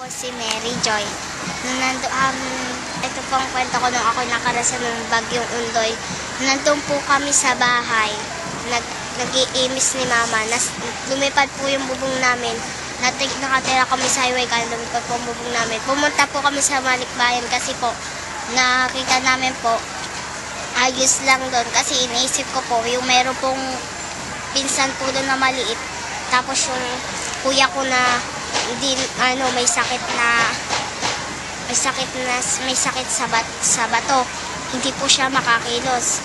po si Mary Joy. Ito pong kwento ko nung ako nakarasan ng bagyong Undoy. Nandun po kami sa bahay. Nag-iimis ni Mama. Lumipad po yung bubong namin. Nakatira kami sa highway kaya lumipad po ang bubong namin. Pumunta po kami sa Malikbayan kasi po nakita namin po ayos lang doon. Kasi iniisip ko po yung meron pong pinsan po doon na maliit. Tapos yung kuya ko na may sakit sa bato. Hindi po siya makakilos.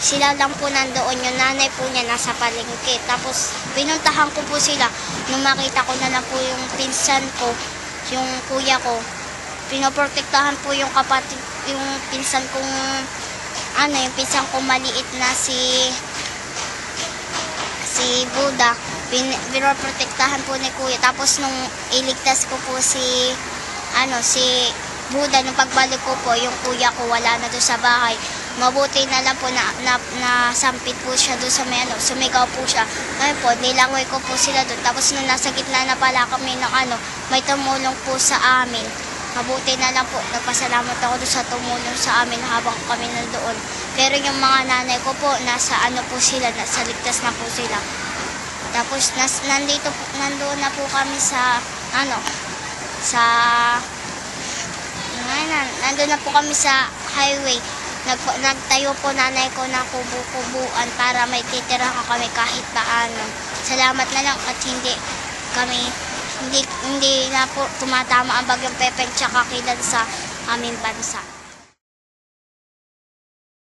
Sila lang po nandoon, yung nanay po niya nasa palengke. Tapos pinuntahan ko po sila. Nung makita ko na lang po yung pinsan ko, yung kuya ko, pinoprotektahan po yung kapatid, yung pinsan kong maliit na si Buda. Pinoprotektahan po ni kuya. Tapos nung iligtas ko po si Buda, nung pagbalik ko po, yung kuya ko wala na doon sa bahay. Mabuti na lang po na sampit po siya doon sa sumigaw po siya. Ngayon po, nilangoy ko po sila doon. Tapos nung nasa gitna na pala kami ng may tumulong po sa amin. Mabuti na lang po, nagpasalamat ako doon sa tumulong sa amin habang kami nandoon. Pero yung mga nanay ko po, nasa po sila, nasa ligtas na po sila. Tapos nandoon na po kami nandun na po kami sa highway. Nagtayo po nanay ko na kubo-kubuan para may titirahan kami kahit paano. Salamat na lang at hindi na po tumatama ang bagyong Pepeng tsaka Kilan sa aming bansa.